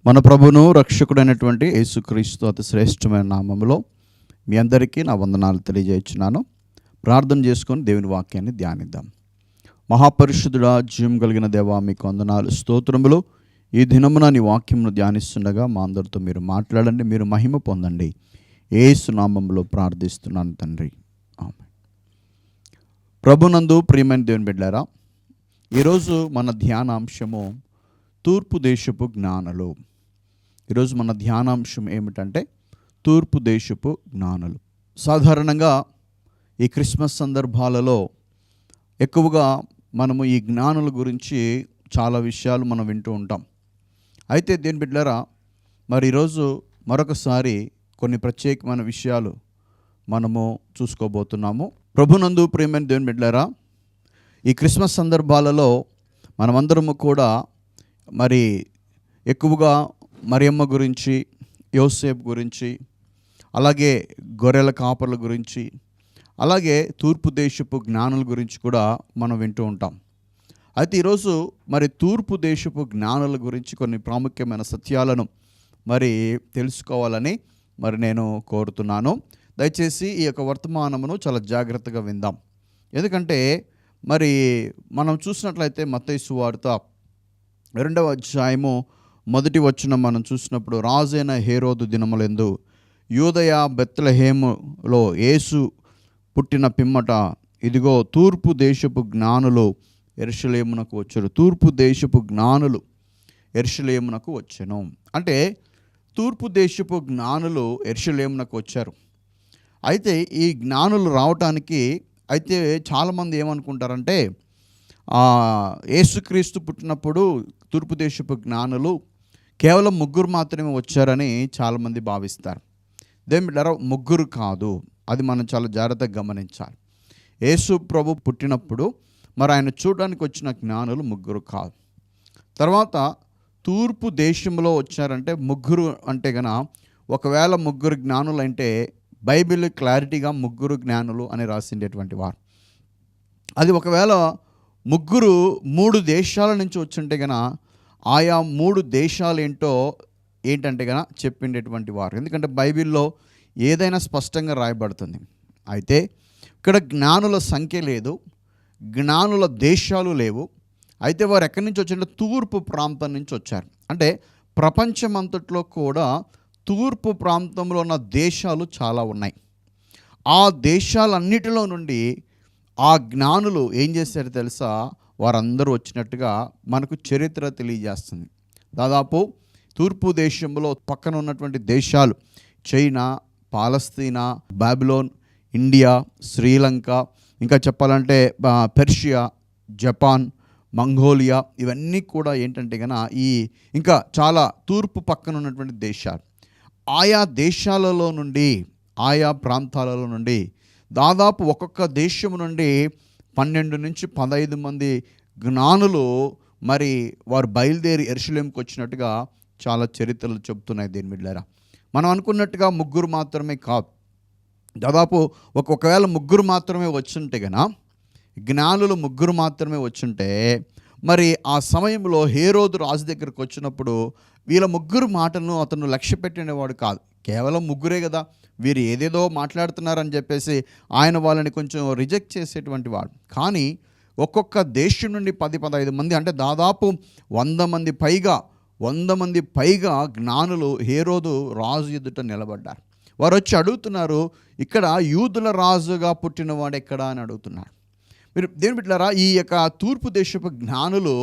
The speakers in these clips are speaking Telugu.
మన ప్రభును రక్షకుడైనటువంటి యేసుక్రీస్తు అతి శ్రేష్టమైన నామములో మీ అందరికీ నా వందనాలు తెలియజేస్తున్నాను. ప్రార్థన చేసుకొని దేవుని వాక్యాన్ని ధ్యానిద్దాం. మహాపరిశుద్ధుడా, జీవం కలిగిన దేవా, మీకు వందనాలు, స్తోత్రములు. ఈ దినమున నీ వాక్యమును ధ్యానిస్తుండగా మా అందరితో మీరు మాట్లాడండి, మీరు మహిమ పొందండి. యేసు నామములో ప్రార్థిస్తున్నాను తండ్రి, ఆమేన్. ప్రభునందు ప్రియమైన దేవుని బిడ్డలారా, ఈరోజు మన ధ్యానాంశము తూర్పు దేశపు జ్ఞానులు. ఈరోజు మన ధ్యానాంశం ఏమిటంటే తూర్పు దేశపు జ్ఞానులు. సాధారణంగా ఈ క్రిస్మస్ సందర్భాలలో ఎక్కువగా మనము ఈ జ్ఞానుల గురించి చాలా విషయాలు మనం వింటూ ఉంటాం. అయితే దేని బిడ్డలారా, మరి ఈరోజు మరొకసారి కొన్ని ప్రత్యేకమైన విషయాలు మనము చూసుకోబోతున్నాము. ప్రభునందు ప్రియమైన దేవుని బిడ్డలారా, ఈ క్రిస్మస్ సందర్భాలలో మనమందరము కూడా మరి ఎక్కువగా మరియమ్మ గురించి, యోసేపు గురించి, అలాగే గొర్రెల కాపర్ల గురించి, అలాగే తూర్పు దేశపు జ్ఞానుల గురించి కూడా మనం వింటూ ఉంటాం. అయితే ఈరోజు మరి తూర్పు దేశపు జ్ఞానుల గురించి కొన్ని ప్రాముఖ్యమైన సత్యాలను మరి తెలుసుకోవాలని మరి నేను కోరుతున్నాను. దయచేసి ఈ యొక్క వర్తమానమును చాలా జాగ్రత్తగా విందాం. ఎందుకంటే మరి మనం చూసినట్లయితే మత్తయి సువార్త 2వ అధ్యాయము 1వ వచనం మనం చూసినప్పుడు, రాజైన హేరోదు దినములందు యూదయ బెత్లెహేములో యేసు పుట్టిన పిమ్మట ఇదిగో తూర్పు దేశపు జ్ఞానులు యెరూషలేమునకు వచ్చారు. తూర్పు దేశపు జ్ఞానులు యెరూషలేమునకు వచ్చెను. అంటే తూర్పు దేశపు జ్ఞానులు యెరూషలేమునకు వచ్చారు. అయితే ఈ జ్ఞానులు రావటానికి అయితే చాలామంది ఏమనుకుంటారంటే, యేసుక్రీస్తు పుట్టినప్పుడు తూర్పు దేశపు జ్ఞానులు కేవలం ముగ్గురు మాత్రమే వచ్చారని చాలామంది భావిస్తారు. దేని బిడ్డలారా, ముగ్గురు కాదు. అది మనం చాలా జాగ్రత్తగా గమనించాలి. యేసు ప్రభు పుట్టినప్పుడు మరి ఆయన చూడడానికి వచ్చిన జ్ఞానులు ముగ్గురు కాదు. తర్వాత తూర్పు దేశంలో వచ్చారంటే ముగ్గురు అంటే గన, ఒకవేళ ముగ్గురు జ్ఞానులు అంటే బైబిల్ క్లారిటీగా ముగ్గురు జ్ఞానులు అని రాసిండేటువంటి వారు. అది ఒకవేళ ముగ్గురు 3 దేశాల నుంచి వచ్చుంటే గన, ఆయా 3 దేశాలు ఏంటంటే గన చెప్పిండేటువంటి వారు. ఎందుకంటే బైబిల్లో ఏదైనా స్పష్టంగా రాయబడుతుంది. అయితే ఇక్కడ జ్ఞానుల సంఖ్య లేదు, జ్ఞానుల దేశాలు లేవు. అయితే వారు ఎక్కడి నుంచి వచ్చారంటే తూర్పు ప్రాంతం నుంచి వచ్చారు. అంటే ప్రపంచమంతట్లో కూడా తూర్పు ప్రాంతంలో ఉన్న దేశాలు చాలా ఉన్నాయి. ఆ దేశాలన్నిటిలో నుండి ఆ జ్ఞానులు ఏం చేశారు తెలుసా? వారందరూ వచ్చినట్టుగా మనకు చరిత్ర తెలియజేస్తుంది. దాదాపు తూర్పు దేశంలో పక్కన ఉన్నటువంటి దేశాలు చైనా, పాలస్తీనా, బాబిలోన్, ఇండియా, శ్రీలంక, ఇంకా చెప్పాలంటే పెర్షియా, జపాన్, మంగోలియా, ఇవన్నీ కూడా ఏంటంటే కనుక ఇంకా చాలా తూర్పు పక్కన ఉన్నటువంటి దేశాలు. ఆయా దేశాలలో నుండి, ఆయా ప్రాంతాలలో నుండి దాదాపు ఒక్కొక్క దేశం నుండి 12 నుంచి 15 మంది జ్ఞానులు మరి వారు బయలుదేరి యెరూషలేముకు వచ్చినట్టుగా చాలా చరిత్రలు చెబుతున్నాయి. దేని బిడ్డలారా, మనం అనుకున్నట్టుగా ముగ్గురు మాత్రమే కాదు. దాదాపు ఒకవేళ ముగ్గురు మాత్రమే వచ్చుంటే గన, జ్ఞానులు ముగ్గురు మాత్రమే వచ్చుంటే, మరి ఆ సమయంలో హేరోదు రాజు దగ్గరకు వచ్చినప్పుడు వీళ్ళ ముగ్గురు మాటలను అతను లక్ష్య పెట్టినవాడు కాదు. కేవలం ముగ్గురే కదా, వీరు ఏదేదో మాట్లాడుతున్నారని చెప్పేసి ఆయన వాళ్ళని కొంచెం రిజెక్ట్ చేసేటువంటి వాడు. కానీ ఒక్కొక్క దేశం నుండి 10-15 మంది, అంటే దాదాపు 100 మంది పైగా జ్ఞానులు హేరోదు రాజు ఎదుట నిలబడ్డారు. వారు వచ్చి అడుగుతున్నారు, ఇక్కడ యూదుల రాజుగా పుట్టినవాడు ఎక్కడా అని అడుగుతున్నారు. మీరు దేని బిడ్డలారా, ఈ యొక్క తూర్పు దేశపు జ్ఞానులు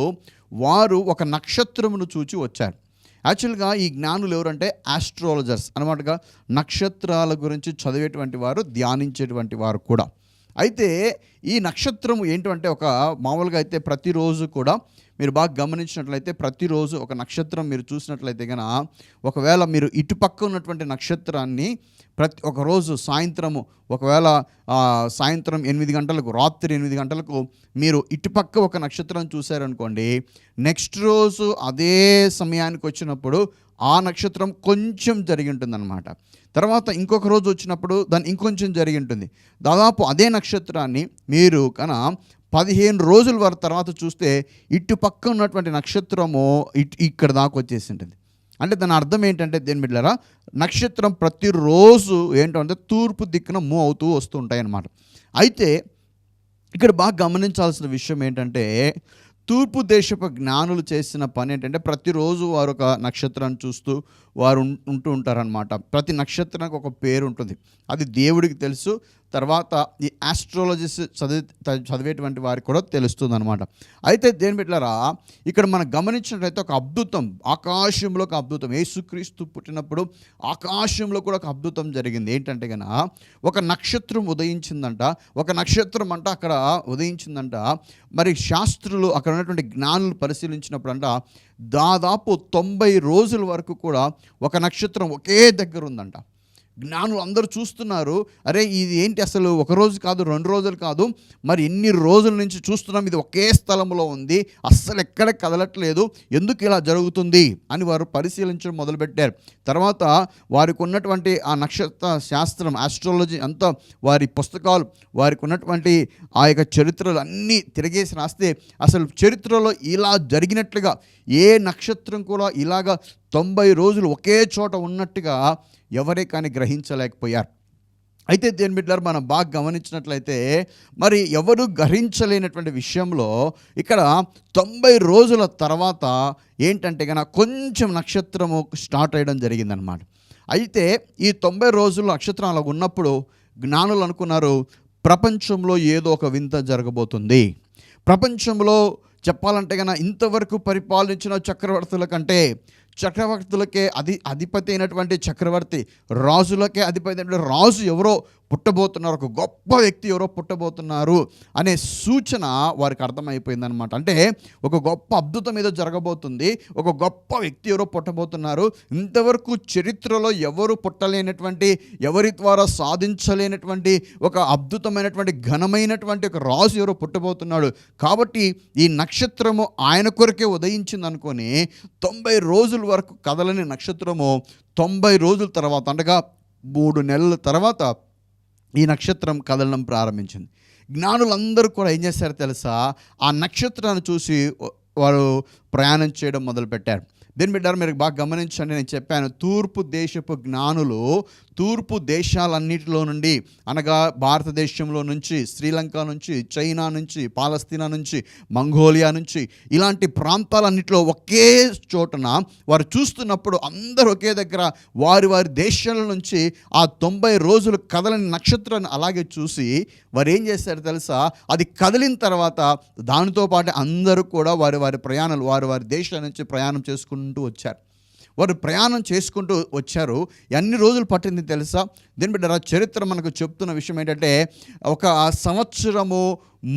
వారు ఒక నక్షత్రమును చూచి వచ్చారు. యాక్చువల్గా ఈ జ్ఞానులు ఎవరంటే ఆస్ట్రాలజర్స్ అన్నమాటగా, నక్షత్రాల గురించి చదివేటువంటి వారు, ధ్యానించేటువంటి వారు కూడా. అయితే ఈ నక్షత్రం ఏంటంటే ఒక మామూలుగా అయితే ప్రతిరోజు కూడా మీరు బాగా గమనించినట్లయితే ప్రతిరోజు ఒక నక్షత్రం మీరు చూసినట్లయితే కనుక, ఒకవేళ మీరు ఇటుపక్క ఉన్నటువంటి నక్షత్రాన్ని ఒకరోజు సాయంత్రము, ఒకవేళ సాయంత్రం 8 గంటలకు, రాత్రి 8 గంటలకు మీరు ఇటుపక్క ఒక నక్షత్రం చూశారనుకోండి, నెక్స్ట్ రోజు అదే సమయానికి వచ్చినప్పుడు ఆ నక్షత్రం కొంచెం జరిగి ఉంటుందన్నమాట. తర్వాత ఇంకొక రోజు వచ్చినప్పుడు దాన్ని ఇంకొంచెం జరిగి ఉంటుంది. దాదాపు అదే నక్షత్రాన్ని మీరు 15 రోజుల తర్వాత చూస్తే ఇటు పక్క ఉన్నటువంటి నక్షత్రము ఇక్కడ దాకా వచ్చేసి ఉంటుంది. అంటే దాని అర్థం ఏంటంటే దేని బిడ్డలారా, నక్షత్రం ప్రతిరోజు ఏంటంటే తూర్పు దిక్కున మూవ్ అవుతూ వస్తూ ఉంటాయి అన్నమాట. అయితే ఇక్కడ బాగా గమనించాల్సిన విషయం ఏంటంటే, తూర్పు దేశపు జ్ఞానులు చేసిన పని ఏంటంటే, ప్రతిరోజు వారు ఒక నక్షత్రాన్ని చూస్తూ వారు ఉంటూ ఉంటారనమాట. ప్రతి నక్షత్రానికి ఒక పేరు ఉంటుంది, అది దేవుడికి తెలుసు. తర్వాత ఈ ఆస్ట్రాలజిస్ట్ చదివేటువంటి వారికి కూడా తెలుస్తుంది అనమాట. అయితే దేని బిడ్డలారా, ఇక్కడ మనం గమనించినట్లయితే ఒక అద్భుతం, ఆకాశంలో ఒక అద్భుతం, యేసుక్రీస్తు పుట్టినప్పుడు ఆకాశంలో కూడా ఒక అద్భుతం జరిగింది. ఏంటంటే కనుక ఒక నక్షత్రం ఉదయించిందంట. ఒక నక్షత్రం అంట అక్కడ ఉదయించిందంట. మరి శాస్త్రులు, అక్కడ ఉన్నటువంటి జ్ఞానులు పరిశీలించినప్పుడు అంట దాదాపు 90 రోజుల వరకు కూడా ఒక నక్షత్రం ఒకే దగ్గర ఉందంట. జ్ఞానులు అందరూ చూస్తున్నారు, అరే ఇది ఏంటి అసలు, ఒక రోజు కాదు 2 రోజులు కాదు, మరి ఎన్ని రోజుల నుంచి చూస్తున్నాం, ఇది ఒకే స్థలంలో ఉంది, అస్సలు ఎక్కడ కదలట్లేదు, ఎందుకు ఇలా జరుగుతుంది అని వారు పరిశీలించడం మొదలుపెట్టారు. తర్వాత వారికి ఉన్నటువంటి ఆ నక్షత్ర శాస్త్రం, ఆస్ట్రాలజీ అంతా, వారి పుస్తకాలు, వారికి ఉన్నటువంటి ఆ యొక్క చరిత్రలు అన్నీ తిరిగేసి రాస్తే అసలు చరిత్రలో ఇలా జరిగినట్లుగా ఏ నక్షత్రం కూడా ఇలాగా 90 రోజులు ఒకే చోట ఉన్నట్టుగా ఎవరే కానీ గ్రహించలేకపోయారు. అయితే దేని బిడ్డలారా, మనం బాగా గమనించినట్లయితే మరి ఎవరు గ్రహించలేనటువంటి విషయంలో ఇక్కడ 90 రోజుల తర్వాత ఏంటంటే కనుక కొంచెం నక్షత్రము స్టార్ట్ అయ్యడం జరిగిందనమాట. అయితే ఈ 90 రోజులు నక్షత్రం అలా ఉన్నప్పుడు జ్ఞానులు అనుకున్నారు, ప్రపంచంలో ఏదో ఒక వింత జరగబోతుంది. ప్రపంచంలో చెప్పాలంటే కనుక ఇంతవరకు పరిపాలించిన చక్రవర్తుల కంటే, చక్రవర్తులకే అధిపతి అయినటువంటి చక్రవర్తి, రాజులకే అధిపతి అయినటువంటి రాజు ఎవరో పుట్టబోతున్నారు, ఒక గొప్ప వ్యక్తి ఎవరో పుట్టబోతున్నారు అనే సూచన వారికి అర్థమైపోయిందనమాట. అంటే ఒక గొప్ప అద్భుతం ఏదో జరగబోతుంది, ఒక గొప్ప వ్యక్తి ఎవరో పుట్టబోతున్నారు, ఇంతవరకు చరిత్రలో ఎవరు పుట్టలేనటువంటి, ఎవరి ద్వారా సాధించలేనటువంటి ఒక అద్భుతమైనటువంటి ఘనమైనటువంటి ఒక రాజు ఎవరో పుట్టబోతున్నాడు. కాబట్టి ఈ నక్షత్రము ఆయన కొరకే ఉదయించింది అనుకొని 90 రోజుల వరకు కదలని నక్షత్రము 90 రోజుల తర్వాత, అనగా 3 నెలల తర్వాత ఈ నక్షత్రం కదలడం ప్రారంభించింది. జ్ఞానులందరూ కూడా ఏం చేశారో తెలుసా, ఆ నక్షత్రాన్ని చూసి వారు ప్రయాణం చేయడం మొదలుపెట్టారు. దీని బిడ్డారు మీరు బాగా గమనించండి, నేను చెప్పాను తూర్పు దేశపు జ్ఞానులు తూర్పు దేశాలన్నిటిలో నుండి, అనగా భారతదేశంలో నుంచి, శ్రీలంక నుంచి, చైనా నుంచి, పాలస్తీనా నుంచి, మంగోలియా నుంచి, ఇలాంటి ప్రాంతాలన్నింటిలో ఒకే చోటన వారు చూస్తున్నప్పుడు అందరూ ఒకే దగ్గర వారి వారి దేశాల నుంచి ఆ 90 రోజులు కదలని నక్షత్రాన్ని అలాగే చూసి వారు ఏం చేశారు తెలుసా, అది కదిలిన తర్వాత దానితో పాటు అందరూ కూడా వారి వారి ప్రయాణాలు, వారి వారి దేశాల నుంచి ప్రయాణం చేసుకుంటూ వచ్చారు. వారు ప్రయాణం చేసుకుంటూ వచ్చారు. ఎన్ని రోజులు పట్టింది తెలుసా? దీని బిడ్డ చరిత్ర మనకు చెప్తున్న విషయం ఏంటంటే, ఒక సంవత్సరము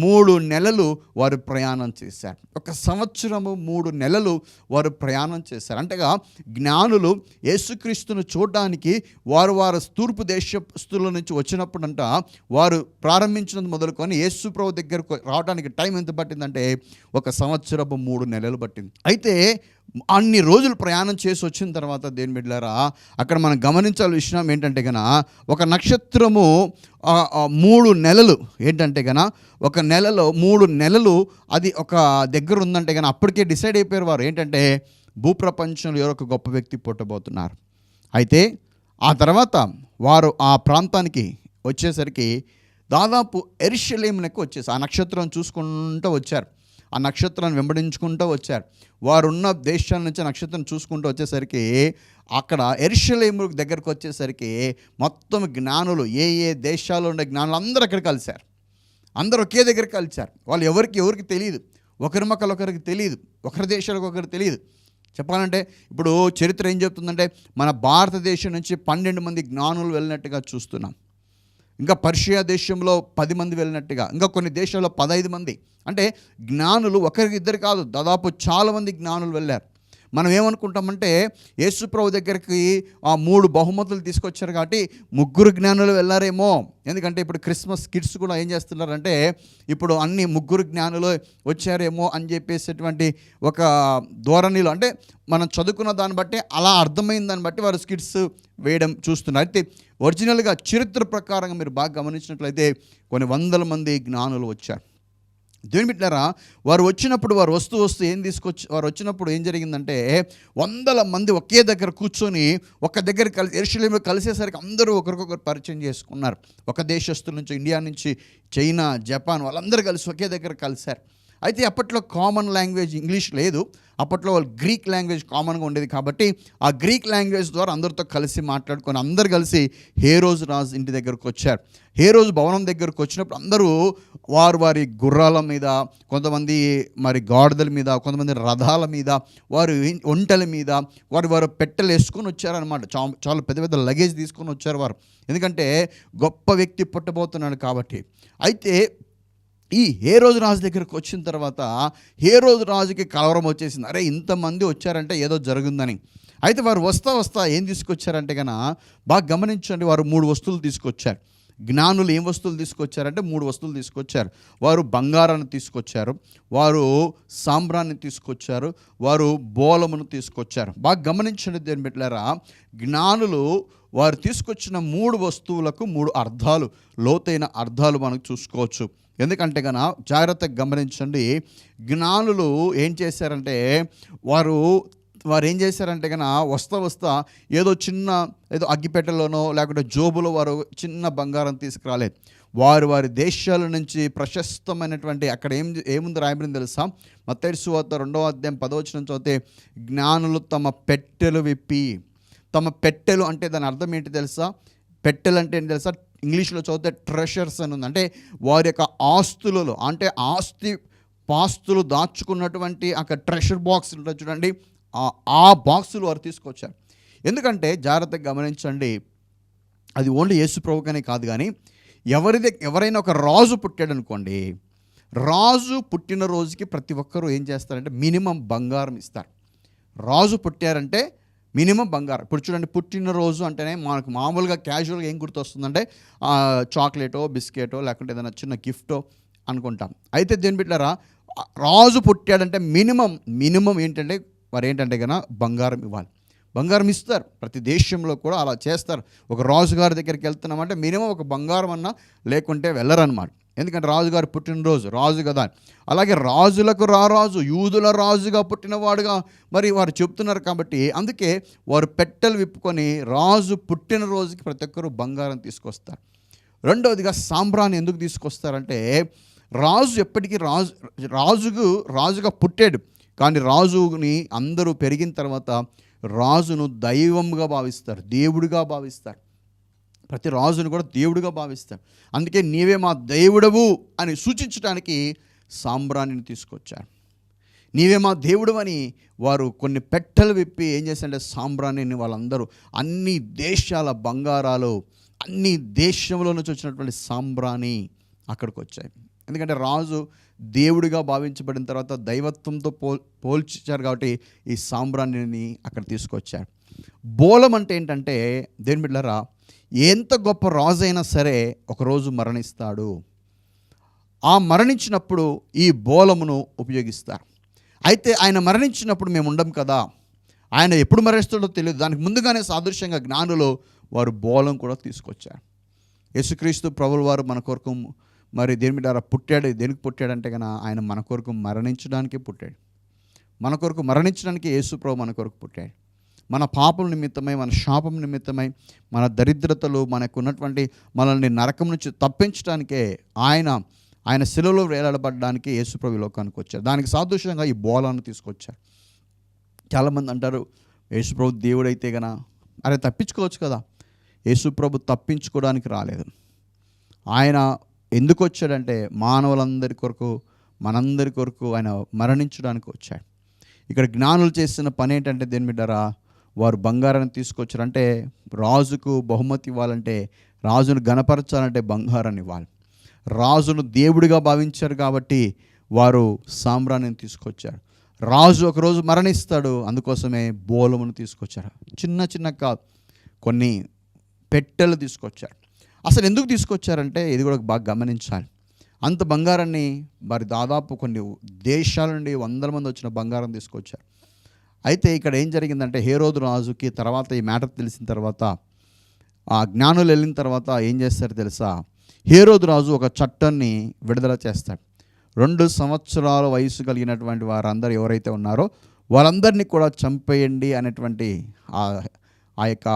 3 నెలలు వారు ప్రయాణం చేశారు. ఒక సంవత్సరము 3 నెలలు వారు ప్రయాణం చేశారు. అంటేగా జ్ఞానులు యేసుక్రీస్తును చూడడానికి వారు వారు తూర్పు దేశస్తుల నుంచి వచ్చినప్పుడంట వారు ప్రారంభించినది మొదలుకొని యేసు ప్రభు దగ్గరకు రావడానికి టైం ఎంత పట్టిందంటే ఒక సంవత్సరపు 3 నెలలు పట్టింది. అయితే అన్ని రోజులు ప్రయాణం చేసి వచ్చిన తర్వాత దేని బిడ్డలారా, అక్కడ మనం గమనించాల్సిన విషయం ఏంటంటే కనుక ఒక నక్షత్రము 3 నెలలు ఏంటంటే కనుక ఒక నెలలో 3 నెలలు అది ఒక దగ్గర ఉందంటే కనుక అప్పటికే డిసైడ్ అయిపోయారు వారు ఏంటంటే భూప్రపంచంలో ఎవరో ఒక గొప్ప వ్యక్తి పుట్టబోతున్నారు. అయితే ఆ తర్వాత వారు ఆ ప్రాంతానికి వచ్చేసరికి దాదాపు యెరూషలేమునకు వచ్చేసి ఆ నక్షత్రం చూసుకుంటూ వచ్చారు. ఆ నక్షత్రాన్ని వెంబడించుకుంటూ వచ్చారు. వారున్న దేశాల నుంచి నక్షత్రం చూసుకుంటూ వచ్చేసరికి అక్కడ యెరూషలేము దగ్గరకు వచ్చేసరికి మొత్తం జ్ఞానులు, ఏ ఏ దేశాల్లో ఉండే జ్ఞానులు అందరూ అక్కడ కలిశారు. అందరూ ఒకే దగ్గర కలిశారు. వాళ్ళు ఎవరికి తెలియదు, ఒకరి మొక్కలు ఒకరికి తెలియదు, ఒకరి దేశాలకు ఒకరికి తెలియదు. చెప్పాలంటే ఇప్పుడు చరిత్ర ఏం చెప్తుందంటే మన భారతదేశం నుంచి 12 మంది జ్ఞానులు వెళ్ళినట్టుగా చూస్తున్నాం. ఇంకా పర్షియా దేశంలో 10 మంది వెళ్ళినట్టుగా, ఇంకా కొన్ని దేశాల్లో 15 మంది. అంటే జ్ఞానులు ఒకరికి ఇద్దరు కాదు, దాదాపు చాలామంది జ్ఞానులు వెళ్ళారు. మనం ఏమనుకుంటామంటే యేసు ప్రభు దగ్గరికి ఆ 3 బహుమతులు తీసుకొచ్చారు కాబట్టి 3 జ్ఞానులు వెళ్ళారేమో. ఎందుకంటే ఇప్పుడు క్రిస్మస్ కిడ్స్ కూడా ఏం చేస్తున్నారంటే ఇప్పుడు అన్ని 3 జ్ఞానులు వచ్చారేమో అని చెప్పేసేటువంటి ఒక ధోరణిలో, అంటే మనం చదువుకున్న దాన్ని బట్టి అలా అర్థమైన దాన్ని బట్టి వారు స్కిట్స్ వేయడం చూస్తున్నారు. అయితే ఒరిజినల్గా చరిత్ర ప్రకారంగా మీరు బాగా గమనించినట్లయితే కొన్ని 100 మంది జ్ఞానులు వచ్చారు. దేవుని బిడ్డలారా, వారు వచ్చినప్పుడు వారు వస్తూ వారు వచ్చినప్పుడు ఏం జరిగిందంటే, వందల మంది ఒకే దగ్గర కూర్చొని ఒక దగ్గర యెరూషలేములో కలిసేసరికి అందరూ ఒకరికొకరు పరిచయం చేసుకున్నారు. ఒక దేశస్తుల నుంచి, ఇండియా నుంచి, చైనా, జపాన్ వాళ్ళందరూ కలిసి ఒకే దగ్గర కలిశారు. అయితే అప్పట్లో కామన్ లాంగ్వేజ్ ఇంగ్లీష్ లేదు. అప్పట్లో వాళ్ళు గ్రీక్ లాంగ్వేజ్ కామన్గా ఉండేది కాబట్టి ఆ గ్రీక్ లాంగ్వేజ్ ద్వారా అందరితో కలిసి మాట్లాడుకొని అందరు కలిసి హేరోజు రాజు ఇంటి దగ్గరకు వచ్చారు. హేరోజు భవనం దగ్గరకు వచ్చినప్పుడు అందరూ వారి గుర్రాల మీద, కొంతమంది మరి గాడిదల మీద, కొంతమంది రథాల మీద, వారు ఒంటెల మీద వారు పెట్టెలు వేసుకొని వచ్చారనమాట. చాలా పెద్ద పెద్ద లగేజ్ తీసుకొని వచ్చారు వారు, ఎందుకంటే గొప్ప వ్యక్తి పుట్టబోతున్నాడు కాబట్టి. అయితే ఈ హేరోదు రాజు దగ్గరకు వచ్చిన తర్వాత హేరోదు రాజుకి కలవరం వచ్చేసింది. అరే, ఇంతమంది వచ్చారంటే ఏదో జరుగుందని. అయితే వారు వస్తా ఏం తీసుకొచ్చారంటే బాగా గమనించండి, వారు 3 వస్తువులు తీసుకొచ్చారు. జ్ఞానులు ఏం వస్తువులు తీసుకొచ్చారంటే 3 వస్తువులు తీసుకొచ్చారు. వారు బంగారాన్ని తీసుకొచ్చారు, వారు సాంబ్రాన్ని తీసుకొచ్చారు, వారు బోలమును తీసుకొచ్చారు. బాగా గమనించండి దేవుని బిడ్డలారా, జ్ఞానులు వారు తీసుకొచ్చిన 3 వస్తువులకు 3 అర్థాలు, లోతైన అర్థాలు మనకు చూసుకోవచ్చు. ఎందుకంటే జాగ్రత్తగా గమనించండి, జ్ఞానులు ఏం చేశారంటే వారు ఏం చేశారంటే వస్తా ఏదో అగ్గిపెట్టెలోనో లేకుంటే జోబులో వారు చిన్న బంగారం తీసుకురాలేదు. వారి దేశాల నుంచి ప్రశస్తమైనటువంటి, అక్కడ ఏముంది రాయబడింది తెలుసా? మత్తయి సువార్త 2వ అధ్యాయం 10వ వచనం చదివితే, జ్ఞానులు తమ పెట్టెలు విప్పి, తమ పెట్టెలు అంటే దాని అర్థం ఏంటి తెలుసా? పెట్టెలు అంటే ఏంటి తెలుసా? ఇంగ్లీష్లో చదివితే ట్రెషర్స్ అని ఉంది. అంటే వారి యొక్క ఆస్తులలో, అంటే పాస్తులు దాచుకున్నటువంటి అక్కడ ట్రెషర్ బాక్స్ ఉంటుంది చూడండి, ఆ బాక్సులు వారు తీసుకొచ్చారు. ఎందుకంటే జాగ్రత్తగా గమనించండి, అది ఓన్లీ యేసు ప్రభుకనే కాదు, కానీ ఎవరైనా ఒక రాజు పుట్టాడు అనుకోండి, రాజు పుట్టినరోజుకి ప్రతి ఒక్కరూ ఏం చేస్తారంటే మినిమం బంగారం ఇస్తారు. రాజు పుట్టారంటే మినిమం బంగారం. ఇప్పుడు చూడండి, పుట్టినరోజు అంటేనే మనకు మామూలుగా క్యాజువల్గా ఏం గుర్తొస్తుందంటే చాక్లెటో, బిస్కెటో, లేకుంటే ఏదైనా చిన్న గిఫ్టో అనుకుంటాం. అయితే దేని బిడ్డలారా, రాజు పుట్టాడంటే మినిమం ఏంటంటే వారు ఏంటంటే బంగారం ఇవ్వాలి. బంగారం ఇస్తారు. ప్రతి దేశంలో కూడా అలా చేస్తారు. ఒక రాజుగారి దగ్గరికి వెళ్తున్నామంటే మినిమం ఒక బంగారం అన్నా లేకుంటే వెళ్ళరన్నమాట. ఎందుకంటే రాజుగారు పుట్టినరోజు, రాజు కదా. అలాగే రాజులకు రారాజు, యూదుల రాజుగా పుట్టినవాడుగా మరి వారు చెప్తున్నారు కాబట్టి, అందుకే వారు పెట్టెలు విప్పుకొని రాజు పుట్టినరోజుకి ప్రతి ఒక్కరు బంగారం తీసుకొస్తారు. రెండవదిగా సాంబ్రాన్ని ఎందుకు తీసుకొస్తారంటే, రాజు ఎప్పటికీ రాజుగా పుట్టాడు, కానీ రాజుని అందరూ పెరిగిన తర్వాత రాజును దైవంగా భావిస్తారు, దేవుడిగా భావిస్తారు. ప్రతి రాజును కూడా దేవుడిగా భావిస్తారు. అందుకే నీవే మా దేవుడవు అని సూచించడానికి సాంబ్రాణిని తీసుకొచ్చారు. నీవే మా దేవుడు అని వారు కొన్ని పెట్టెలు విప్పి ఏం చేశారంటే సాంబ్రాణిని వాళ్ళందరూ, అన్ని దేశాల బంగారాలు, అన్ని దేశంలో నుంచి వచ్చినటువంటి సాంబ్రాణి అక్కడికి వచ్చాయి. ఎందుకంటే రాజు దేవుడిగా భావించబడిన తర్వాత దైవత్వంతో పోల్చారు కాబట్టి ఈ సాంబ్రాణిని అక్కడ తీసుకొచ్చారు. బోలం అంటే ఏంటంటే దేని బిడ్డలారా, ఎంత గొప్ప రాజు అయినా సరే ఒకరోజు మరణిస్తాడు. ఆ మరణించినప్పుడు ఈ బోలమును ఉపయోగిస్తారు. అయితే ఆయన మరణించినప్పుడు మేము ఉండం కదా, ఆయన ఎప్పుడు మరణిస్తాడో తెలియదు. దానికి ముందుగానే సాదృశ్యంగా జ్ఞానులు వారు బోలం కూడా తీసుకొచ్చారు. యేసుక్రీస్తు ప్రభుల వారు మన కొరకు మరి దేని మీద పుట్టాడు. దేనికి పుట్టాడంటే ఆయన మన కొరకు మరణించడానికి పుట్టాడు. మన కొరకు మరణించడానికి యేసు ప్రభు మన కొరకు పుట్టాడు. మన పాపం నిమిత్తమై, మన శాపం నిమిత్తమై, మన దరిద్రతలు, మనకు ఉన్నటువంటి మనల్ని నరకం నుంచి తప్పించడానికే ఆయన శిలువలో వేలాడబడడానికి యేసుప్రభు లోకానికి వచ్చారు. దానికి సాదృశ్యంగా ఈ బోలాన్ని తీసుకొచ్చారు. చాలామంది అంటారు, యేసుప్రభు దేవుడైతే అరే తప్పించుకోవచ్చు కదా. యేసుప్రభు తప్పించుకోవడానికి రాలేదు. ఆయన ఎందుకు వచ్చాడంటే మానవులందరి కొరకు, మనందరి కొరకు ఆయన మరణించడానికి వచ్చాడు. ఇక్కడ జ్ఞానులు చేసిన పని ఏంటంటే దేని బిడ్డరా, వారు బంగారాన్ని తీసుకొచ్చారు. అంటే రాజుకు బహుమతి ఇవ్వాలంటే, రాజును గణపరచాలంటే బంగారాన్ని ఇవ్వాలి. రాజును దేవుడిగా భావించారు కాబట్టి వారు సాంబ్రాణిని తీసుకొచ్చారు. రాజు ఒకరోజు మరణిస్తాడు, అందుకోసమే బోలమును తీసుకొచ్చారు. చిన్న కాదు, కొన్ని పెట్టెలు తీసుకొచ్చారు. అసలు ఎందుకు తీసుకొచ్చారంటే ఇది కూడా బాగా గమనించాలి. అంత బంగారాన్ని మరి దాదాపు కొన్ని దేశాల నుండి 100 మంది వచ్చిన బంగారం తీసుకొచ్చారు. అయితే ఇక్కడ ఏం జరిగిందంటే, హేరోదు రాజుకి తర్వాత ఈ మ్యాటర్ తెలిసిన తర్వాత, ఆ జ్ఞానులు వెళ్ళిన తర్వాత ఏం చేస్తారు తెలుసా? హేరోదు రాజు ఒక చట్టాన్ని విడుదల చేస్తాడు. 2 సంవత్సరాల వయసు కలిగినటువంటి వారందరూ ఎవరైతే ఉన్నారో వారందరినీ కూడా చంపేయండి అనేటువంటి ఆ యొక్క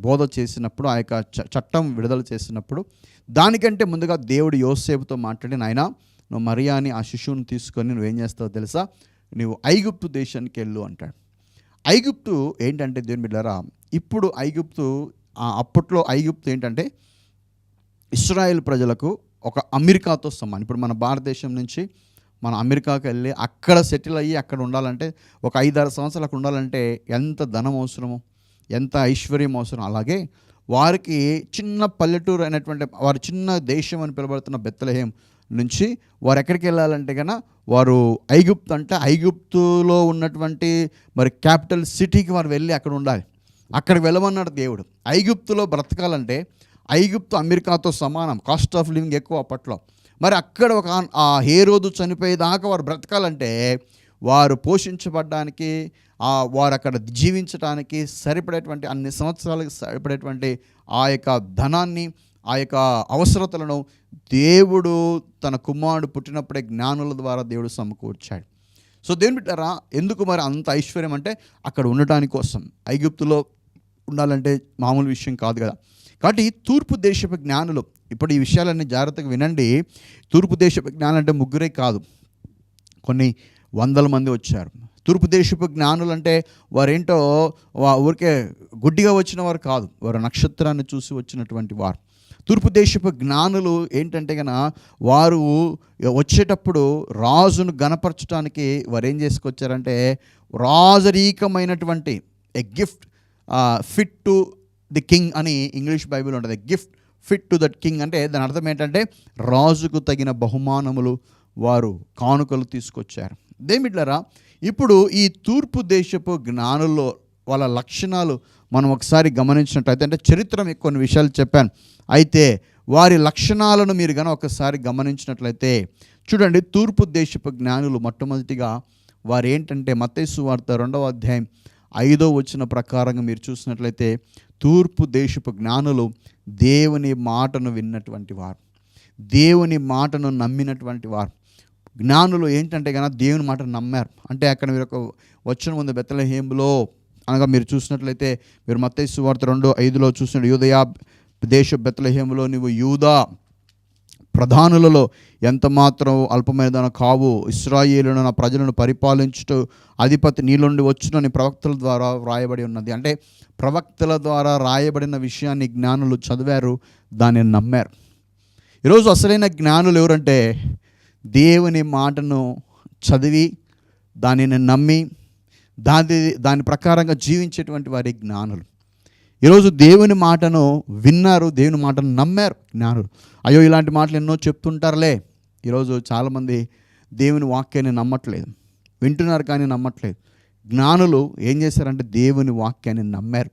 బోధ చేసినప్పుడు, ఆ యొక్క చట్టం విడుదల చేసినప్పుడు, దానికంటే ముందుగా దేవుడు యోసేపుతో మాట్లాడి, నాయనా నువ్వు మరియాని ఆ శిశువుని తీసుకొని నువ్వేం చేస్తావో తెలుసా, నువ్వు ఐగుప్తు దేశానికి వెళ్ళు అంటాడు. ఐగుప్తు ఏంటంటే దేవుని బిడ్డలారా, ఇప్పుడు ఐగుప్తు అప్పట్లో ఐగుప్తు ఏంటంటే ఇశ్రాయేల్ ప్రజలకు ఒక అమెరికాతో సమానం. ఇప్పుడు మన భారతదేశం నుంచి మనం అమెరికాకి వెళ్ళి అక్కడ సెటిల్ అయ్యి అక్కడ ఉండాలంటే ఒక 5-6 సంవత్సరాలు అక్కడ ఉండాలంటే ఎంత ధనం అవసరమో, ఎంత ఐశ్వర్యం అవసరం. అలాగే వారికి చిన్న పల్లెటూరు అయినటువంటి వారు చిన్న దేశం అని పిలువబడుతున్న బెత్లెహేం నుంచి వారు ఎక్కడికి వెళ్ళాలంటే కన్నా వారు ఐగుప్తు, అంటే ఐగుప్తులో ఉన్నటువంటి మరి క్యాపిటల్ సిటీకి వారు వెళ్ళి అక్కడ ఉండాలి. అక్కడికి వెళ్ళమన్నాడు దేవుడు. ఐగుప్తులో బ్రతకాలంటే ఐగుప్తు అమెరికాతో సమానం, కాస్ట్ ఆఫ్ లివింగ్ ఎక్కువ అప్పట్లో. మరి అక్కడ ఒక హేరోదు చనిపోయేదాకా వారు బ్రతకాలంటే వారు పోషించబడడానికి, వారు అక్కడ జీవించడానికి సరిపడేటువంటి అన్ని సంవత్సరాలకు సరిపడేటువంటి ఆ యొక్క ధనాన్ని, ఆ యొక్క అవసరతలను దేవుడు తన కుమారుడు పుట్టినప్పుడే జ్ఞానుల ద్వారా దేవుడు సమకూర్చాడు. సో దేవుని బిడ్డలారా, ఎందుకు మరి అంత ఐశ్వర్యం అంటే అక్కడ ఉండటానికి కోసం. ఐగుప్తులో ఉండాలంటే మామూలు విషయం కాదు కదా. కాబట్టి తూర్పు దేశపు జ్ఞానులు, ఇప్పుడు ఈ విషయాలన్నీ జాగ్రత్తగా వినండి. తూర్పు దేశపు జ్ఞానులు అంటే ముగ్గురే కాదు, కొన్ని వందల మంది వచ్చారు. తూర్పు దేశపు జ్ఞానులు అంటే వారేంటో ఊరికే గుడ్డిగా వచ్చిన వారు కాదు, వారు నక్షత్రాన్ని చూసి వచ్చినటువంటి వారు. తూర్పు దేశపు జ్ఞానులు ఏంటంటే కనుక వారు వచ్చేటప్పుడు రాజును గణపరచడానికి వారు ఏం చేసుకొచ్చారంటే రాజరీకమైనటువంటి a gift fit to the king అని ఇంగ్లీష్ బైబిల్ ఉంటుంది. Gift fit to that king అంటే దాని అర్థం ఏంటంటే రాజుకు తగిన బహుమానములు, వారు కానుకలు తీసుకొచ్చారు. దేమిట్లరా, ఇప్పుడు ఈ తూర్పు దేశపు జ్ఞానుల్లో వాళ్ళ లక్షణాలు మనం ఒకసారి గమనించినట్లయితే, అంటే చరిత్ర మీకు కొన్ని విషయాలు చెప్పాను, అయితే వారి లక్షణాలను మీరు కనుక ఒకసారి గమనించినట్లయితే చూడండి. తూర్పు దేశపు జ్ఞానులు మొట్టమొదటిగా వారు ఏంటంటే మత్తయి సువార్త 2వ అధ్యాయం 5వ వచన ప్రకారంగా మీరు చూసినట్లయితే తూర్పు దేశపు జ్ఞానులు దేవుని మాటను విన్నటువంటి వారు, దేవుని మాటను నమ్మినటువంటి వారు. జ్ఞానులు ఏంటంటే కనుక దేవుని మాటను నమ్మారు. అంటే అక్కడ మీరు ఒక వచనం ఉంది, బెత్లెహేములో అనగా మీరు చూసినట్లయితే మీరు మత్తయి సువార్త 2:5లో చూసినట్టు, యూదయ దేశ బెత్లెహేములో నువ్వు యూదా ప్రధానులలో ఎంత మాత్రం అల్పమైనదన కావు, ఇశ్రాయేలును నా ప్రజలను పరిపాలించుటూ అధిపతి నీలోండి వచ్చునని ప్రవక్తల ద్వారా వ్రాయబడి ఉన్నది. అంటే ప్రవక్తల ద్వారా రాయబడిన విషయాన్ని జ్ఞానులు చదివారు, దానిని నమ్మారు. ఈరోజు అసలైన జ్ఞానులు ఎవరంటే దేవుని మాటను చదివి దానిని నమ్మి దాని ప్రకారంగా జీవించేటువంటి వారి జ్ఞానులు. ఈరోజు దేవుని మాటను విన్నారు, దేవుని మాటను నమ్మారు జ్ఞానులు. అయ్యో ఇలాంటి మాటలు ఎన్నో చెప్తుంటారులే. ఈరోజు చాలామంది దేవుని వాక్యాన్ని నమ్మట్లేదు, వింటున్నారు కానీ నమ్మట్లేదు. జ్ఞానులు ఏం చేశారంటే దేవుని వాక్యాన్ని నమ్మారు.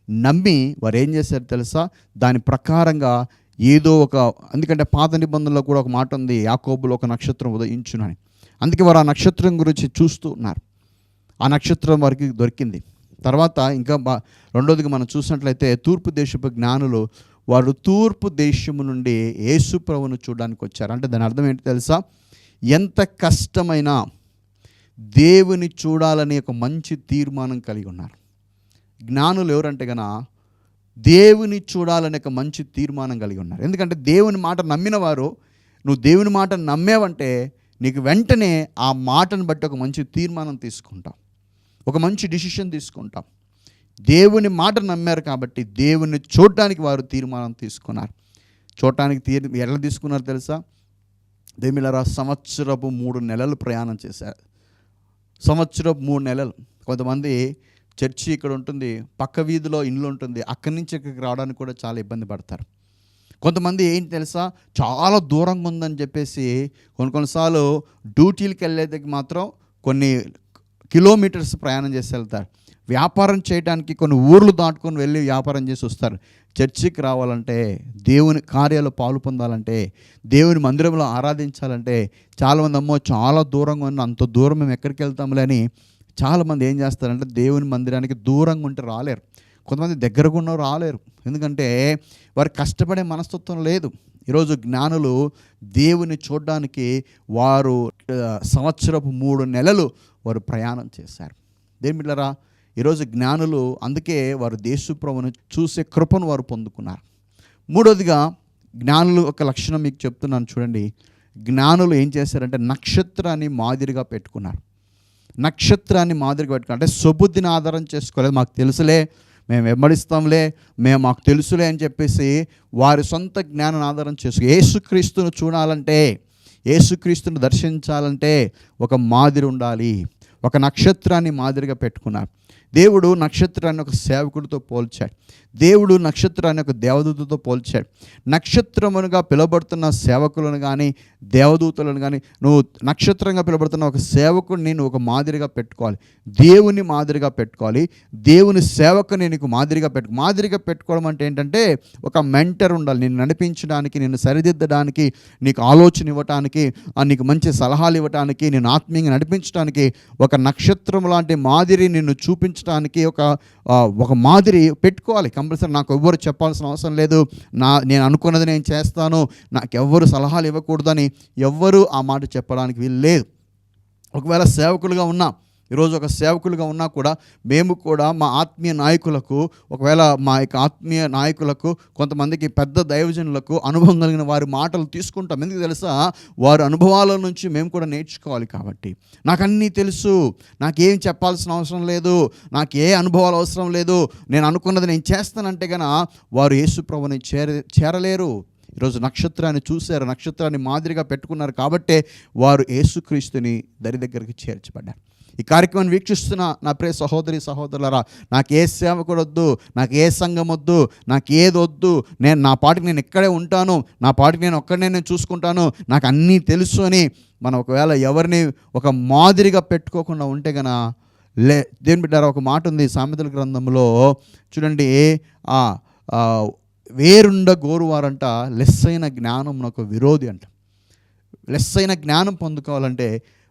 నమ్మి వారు ఏం చేశారు తెలుసా, దాని ప్రకారంగా ఏదో ఒక, ఎందుకంటే పాత నిబంధనలో కూడా ఒక మాట ఉంది, యాకోబులో ఒక నక్షత్రం ఉదయించునని. అందుకే వారు ఆ నక్షత్రం గురించి చూస్తూ ఉన్నారు. ఆ నక్షత్రం వారికి దొరికింది. తర్వాత ఇంకా రెండోదిగా మనం చూసినట్లయితే తూర్పు దేశపు జ్ఞానులు వారు తూర్పు దేశము నుండి యేసు ప్రభువును చూడడానికి వచ్చారు. అంటే దాని అర్థం ఏంటి తెలుసా, ఎంత కష్టమైనా దేవుని చూడాలని ఒక మంచి తీర్మానం కలిగి ఉన్నారు. జ్ఞానులు ఎవరంటే గన దేవుని చూడాలని ఒక మంచి తీర్మానం కలిగి ఉన్నారు. ఎందుకంటే దేవుని మాట నమ్మిన వారు, నువ్వు దేవుని మాట నమ్మేవంటే నీకు వెంటనే ఆ మాటను బట్టి ఒక మంచి తీర్మానం తీసుకుంటాం, ఒక మంచి డిసిషన్ తీసుకుంటాం. దేవుని మాట నమ్మారు కాబట్టి దేవుని చూడటానికి వారు తీర్మానం తీసుకున్నారు. చూడటానికి ఎట్లా తీసుకున్నారు తెలుసా, దేవులారా సంవత్సరపు 3 నెలలు ప్రయాణం చేశారు. సంవత్సరపు 3 నెలలు. కొంతమంది చర్చి ఇక్కడ ఉంటుంది, పక్క వీధిలో ఇల్లు ఉంటుంది, అక్కడి నుంచి ఇక్కడికి రావడానికి కూడా చాలా ఇబ్బంది పడతారు. కొంతమంది ఏంటి తెలుసా, చాలా దూరంగా ఉందని చెప్పేసి కొన్నిసార్లు డ్యూటీలకు వెళ్ళేది మాత్రం కొన్ని కిలోమీటర్స్ ప్రయాణం చేసి వెళ్తారు. వ్యాపారం చేయడానికి కొన్ని ఊర్లు దాటుకొని వెళ్ళి వ్యాపారం చేసి వస్తారు. చర్చికి రావాలంటే, దేవుని కార్యాలు పాలు పొందాలంటే, దేవుని మందిరంలో ఆరాధించాలంటే చాలామంది అమ్మో చాలా దూరంగా ఉన్న, అంత దూరం మేము ఎక్కడికి వెళ్తాములే అని చాలామంది ఏం చేస్తారంటే దేవుని మందిరానికి దూరంగా ఉంటే రాలేరు. కొంతమంది దగ్గరగా ఉన్న రాలేరు, ఎందుకంటే వారికి కష్టపడే మనస్తత్వం లేదు. ఈరోజు జ్ఞానులు దేవుని చూడడానికి వారు సంవత్సరపు 3 నెలలు వారు ప్రయాణం చేశారు. దేవుని బిడ్డలారా, ఈరోజు జ్ఞానులు అందుకే వారు యేసుప్రభువును చూసే కృపను వారు పొందుకున్నారు. మూడోదిగా జ్ఞానులు ఒక లక్షణం మీకు చెప్తున్నాను చూడండి. జ్ఞానులు ఏం చేశారంటే నక్షత్రాన్ని మాదిరిగా పెట్టుకున్నారు. నక్షత్రాన్ని మాదిరిగా పెట్టుకున్నారు అంటే సుబుద్ధిని ఆధారం చేసుకోలేదు. మాకు తెలుసులే, మేము వెంబడిస్తాంలే, మాకు తెలుసులే అని చెప్పేసి వారి సొంత జ్ఞానాన్ని ఆధారం చేసుకు యేసుక్రీస్తును చూడాలంటే, యేసుక్రీస్తును దర్శించాలంటే ఒక మాదిరి ఉండాలి. ఒక నక్షత్రాన్ని మాదిరిగా పెట్టుకున్నారు. దేవుడు నక్షత్రాన్ని ఒక సేవకుడితో పోల్చాడు. దేవుడు నక్షత్రాన్ని ఒక దేవదూతతో పోల్చాడు. నక్షత్రమునుగా పిలువబడుతున్న సేవకులను కానీ దేవదూతలను కానీ నువ్వు నక్షత్రంగా పిలువబడుతున్న ఒక సేవకుడిని నువ్వు ఒక మాదిరిగా పెట్టుకోవాలి. దేవుని మాదిరిగా పెట్టుకోవాలి. దేవుని సేవకుని నీకు మాదిరిగా పెట్టుకోవడం అంటే ఏంటంటే ఒక మెంటర్ ఉండాలి. నిన్ను నడిపించడానికి, నిన్ను సరిదిద్దడానికి, నీకు ఆలోచన ఇవ్వటానికి, నీకు మంచి సలహాలు ఇవ్వటానికి, నేను ఆత్మీయంగా నడిపించడానికి ఒక నక్షత్రం లాంటి మాదిరి నిన్ను చూపించడానికి ఒక మాదిరి పెట్టుకోవాలి. కంపల్సరీ నాకు ఎవ్వరు చెప్పాల్సిన అవసరం లేదు, నేను అనుకున్నది నేను చేస్తాను, నాకు ఎవ్వరు సలహాలు ఇవ్వకూడదని ఎవ్వరూ ఆ మాట చెప్పడానికి వీలు లేదు. ఒకవేళ సేవకులుగా ఉన్నా, ఈరోజు ఒక సేవకులుగా ఉన్నా కూడా మేము కూడా మా ఆత్మీయ నాయకులకు, ఒకవేళ మా యొక్క ఆత్మీయ నాయకులకు, కొంతమందికి పెద్ద దైవజనులకు అనుభవం కలిగిన వారి మాటలు తీసుకుంటాం. ఎందుకు తెలుసా? వారి అనుభవాల నుంచి మేము కూడా నేర్చుకోవాలి. కాబట్టి నాకు అన్నీ తెలుసు, నాకేం చెప్పాల్సిన అవసరం లేదు, నాకు ఏ అనుభవాలు అవసరం లేదు, నేను అనుకున్నది నేను చేస్తానంటే కనుక వారు యేసు ప్రభువుని చేరలేరు. ఈరోజు నక్షత్రాన్ని చూశారు, నక్షత్రాన్ని మాదిరిగా పెట్టుకున్నారు కాబట్టే వారు యేసుక్రీస్తుని దగ్గరికి చేర్చబడ్డారు. ఈ కార్యక్రమాన్ని వీక్షిస్తున్న నా ప్రియ సహోదరి సహోదరులారా, నాకు ఏ సేవకుడు వద్దు, నాకు ఏ సంఘం వద్దు, నాకు ఏది వద్దు, నా పాటికి నేను ఇక్కడే ఉంటాను, నా పాటికి నేను ఒక్కడనే నేను చూసుకుంటాను, నాకు అన్నీ తెలుసు అని మనం ఒకవేళ ఎవరిని ఒక మాదిరిగా పెట్టుకోకుండా ఉంటే గన దేవుని బిడ్డారా, ఒక మాట ఉంది సామెతల గ్రంథంలో చూడండి, వేరుండ గోరువారంట లెస్సైన జ్ఞానం ఒక విరోధి అంట. లెస్సైన జ్ఞానం పొందుకోవాలంటే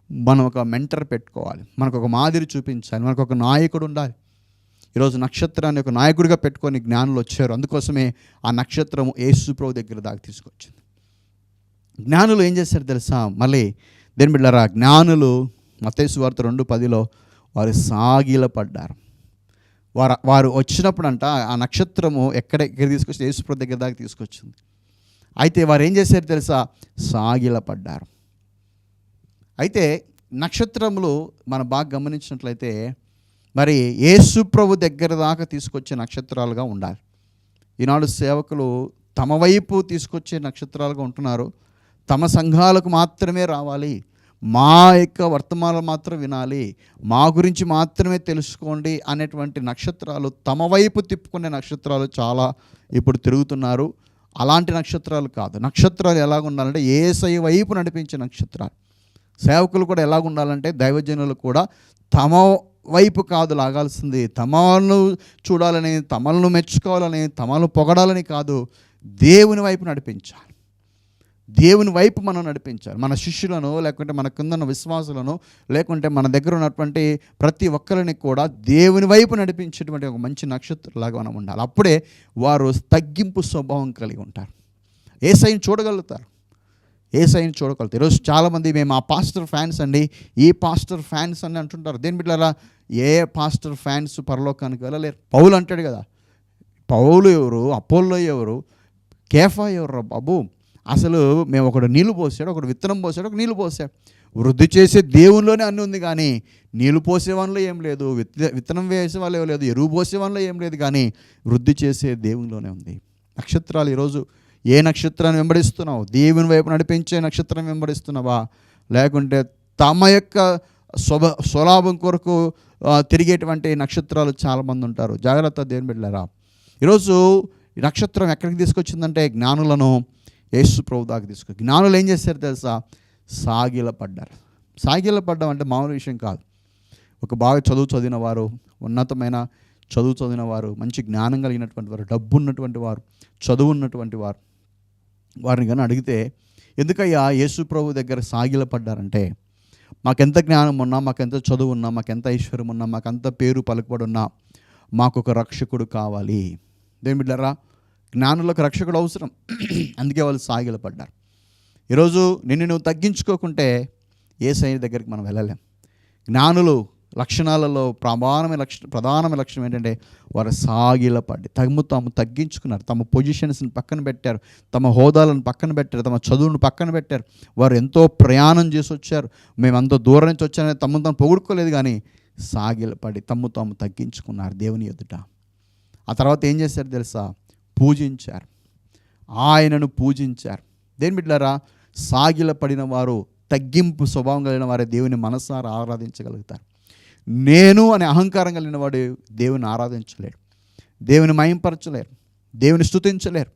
మనం ఒక మెంటర్ పెట్టుకోవాలి, మనకు ఒక మాదిరి చూపించాలి, మనకు ఒక నాయకుడు ఉండాలి. ఈరోజు నక్షత్రాన్ని ఒక నాయకుడిగా పెట్టుకొని జ్ఞానులు వచ్చారు. అందుకోసమే ఆ నక్షత్రం యేసు ప్రభు దగ్గర దాకా తీసుకొచ్చింది. జ్ఞానులు ఏం చేశారు తెలుసా? మళ్ళీ దేని బిడ్డలారా, జ్ఞానులు మత్తయి సువార్త 2:10 వారు సాగిలపడ్డారు. వారు వచ్చినప్పుడు అంట ఆ నక్షత్రము ఎక్కడ తీసుకొచ్చి యేసు ప్రభు దగ్గర దాకా తీసుకొచ్చింది. అయితే వారు ఏం చేశారు తెలుసా? సాగిలపడ్డారు. అయితే నక్షత్రములు మనం బాగా గమనించినట్లయితే మరి యేసు ప్రభు దగ్గర దాకా తీసుకొచ్చే నక్షత్రాలుగా ఉండాలి. ఈనాడు సేవకులు తమ వైపు తీసుకొచ్చే నక్షత్రాలుగా ఉంటున్నారు. తమ సంఘాలకు మాత్రమే రావాలి, మా యొక్క వర్తమానాలు మాత్రం వినాలి, మా గురించి మాత్రమే తెలుసుకోండి అనేటువంటి నక్షత్రాలు, తమ వైపు తిప్పుకునే నక్షత్రాలు చాలా ఇప్పుడు తిరుగుతున్నారు. అలాంటి నక్షత్రాలు కాదు. నక్షత్రాలు ఎలాగ ఉండాలంటే యేసయ్య వైపు నడిపించే నక్షత్రాలు. సేవకులు కూడా ఎలాగ ఉండాలంటే దైవజనులు కూడా తమ వైపు కాదు లాగాల్సింది, తమను చూడాలని, తమలను మెచ్చుకోవాలని, తమను పొగడాలని కాదు, దేవుని వైపు నడిపించాలి. దేవుని వైపు మనం నడిపించాలి. మన శిష్యులను, లేకుంటే మన కింద విశ్వాసులను, లేకుంటే మన దగ్గర ఉన్నటువంటి ప్రతి ఒక్కరిని కూడా దేవుని వైపు నడిపించేటువంటి ఒక మంచి నక్షత్రంలాగా మనం ఉండాలి. అప్పుడే వారు తగ్గింపు స్వభావం కలిగి ఉంటారు. యేసయ్యను చూడగలుగుతారు. ఈరోజు చాలామంది మేము ఆ పాస్టర్ ఫ్యాన్స్ అండి, ఈ పాస్టర్ ఫ్యాన్స్ అని అంటుంటారు. దేని బిడ్డలారా, ఏ పాస్టర్ ఫ్యాన్స్ పరలోకానికి వెళ్ళలేరు. పౌలు అంటాడు కదా, పౌలు ఎవరు, అపోల్లో ఎవరు, కేఫా ఎవరు బాబు? అసలు మేము ఒకడు నీళ్లు పోసాడు, ఒకడు విత్తనం పోసాడు, ఒక నీళ్లు పోసాడు. వృద్ధి చేసే దేవునిలోనే అన్నీ ఉంది, కానీ నీళ్లు పోసేవాళ్ళు ఏం లేదు, విత్తనం వేసే వాళ్ళు ఏం లేదు, ఎరువు పోసేవాళ్ళు ఏం లేదు, కానీ వృద్ధి చేసే దేవునిలోనే ఉంది. నక్షత్రాలు ఈరోజు ఏ నక్షత్రాన్ని వెంబడిస్తున్నావు? దేవుని వైపు నడిపించే నక్షత్రం వెంబడిస్తున్నావా, లేకుంటే తమ యొక్క స్వలాభం కొరకు తిరిగేటువంటి నక్షత్రాలు చాలామంది ఉంటారు. జాగ్రత్త దేవుని బిడ్డలారా. ఈరోజు ఈ నక్షత్రం ఎక్కడికి తీసుకొచ్చిందంటే జ్ఞానులను యేసు ప్రభు దాకా తీసుకొచ్చి, జ్ఞానులు ఏం చేశారు తెలుసా? సాగిలపడ్డం అంటే మామూలు విషయం కాదు. ఒక బాగా చదివిన వారు, ఉన్నతమైన చదువు చదివిన వారు, మంచి జ్ఞానం కలిగినటువంటి వారు, డబ్బు ఉన్నటువంటి వారు, చదువు ఉన్నటువంటి వారు, వారిని కానీ అడిగితే ఎందుకయ్యా యేసు ప్రభు దగ్గర సాగిలపడ్డారంటే, మాకెంత జ్ఞానం ఉన్నా, మాకెంత చదువు ఉన్నా, మాకెంత ఐశ్వర్యం ఉన్నా, మాకంత పేరు పలుకుబడి ఉన్నా, మాకు ఒక రక్షకుడు కావాలి. దేని బిడ్డలారా, జ్ఞానులకు రక్షకుడు అవసరం. అందుకే వాళ్ళు సాగిలపడ్డారు. ఈరోజు నిన్ను నువ్వు తగ్గించుకోకుంటే యేసయ్య దగ్గరికి మనం వెళ్ళలేం. జ్ఞానులు లక్షణాలలో ప్రధానమైన లక్షణం ఏంటంటే వారు సాగిలపడి తాము తగ్గించుకున్నారు. తమ పొజిషన్స్ని పక్కన పెట్టారు, తమ హోదాలను పక్కన పెట్టారు, తమ చదువును పక్కన పెట్టారు. వారు ఎంతో ప్రయాణం చేసి వచ్చారు, మేము అంత దూరం నుంచి వచ్చారని తమను పొగుడుకోలేదు, కానీ సాగిలపడి తాము తగ్గించుకున్నారు దేవుని ఎదుట. ఆ తర్వాత ఏం చేశారు తెలుసా? పూజించారు, ఆయనను పూజించారు. దేని బిడ్డలారా, సాగిలపడిన వారు, తగ్గింపు స్వభావం కలిగిన వారే దేవుని మనసారా ఆరాధించగలుగుతారు. నేను అనే అహంకారం కలిగిన వాడు దేవుని ఆరాధించలేడు, దేవుని మహింపరచలేరు, దేవుని స్తుతించలేరు,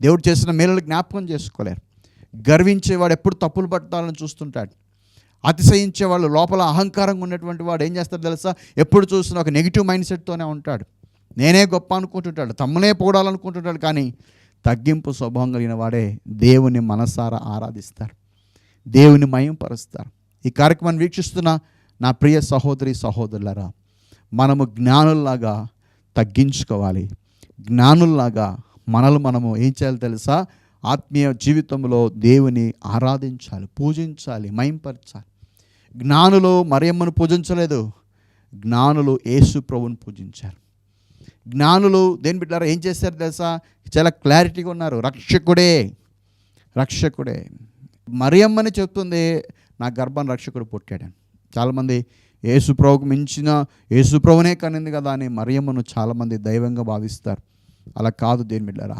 దేవుడు చేసిన మేలులు జ్ఞాపకం చేసుకోలేరు. గర్వించేవాడు ఎప్పుడు తప్పులు పట్టాలని చూస్తుంటాడు. అతిశయించేవాళ్ళు, లోపల అహంకారంగా ఉన్నటువంటి వాడు ఏం చేస్తాడు తెలుసా? ఎప్పుడు చూసినా ఒక నెగిటివ్ మైండ్ సెట్తోనే ఉంటాడు. నేనే గొప్ప అనుకుంటుంటాడు, తమ్మునే పోడాలనుకుంటుంటాడు. కానీ తగ్గింపు స్వభావం కలిగిన వాడే దేవుని మనసారా ఆరాధిస్తారు, దేవుని మహింపరుస్తారు. ఈ కార్యక్రమాన్ని వీక్షిస్తున్న నా ప్రియ సహోదరి సహోదరులారా, మనము జ్ఞానుల్లాగా తగ్గించుకోవాలి. జ్ఞానుల్లాగా మనము ఏం చేయాలి తెలుసా? ఆత్మీయ జీవితంలో దేవుని ఆరాధించాలి, పూజించాలి, మహింపరచాలి. జ్ఞానులు మరియమ్మను పూజించలేదు, జ్ఞానులు యేసు ప్రభువును పూజించారు. జ్ఞానులు దేని బిడ్డారా ఏం చేశారు తెలుసా? చాలా క్లారిటీగా ఉన్నారు. రక్షకుడే. మరియమ్మని చెప్తుంది, నా గర్భాన్ని రక్షకుడు పుట్టాడని. చాలామంది యేసుప్రభుకు మించిన యేసుప్రభునే కనింది కదా అని మరియమ్మను చాలామంది దైవంగా భావిస్తారు. అలా కాదు దేని బిడ్డారా,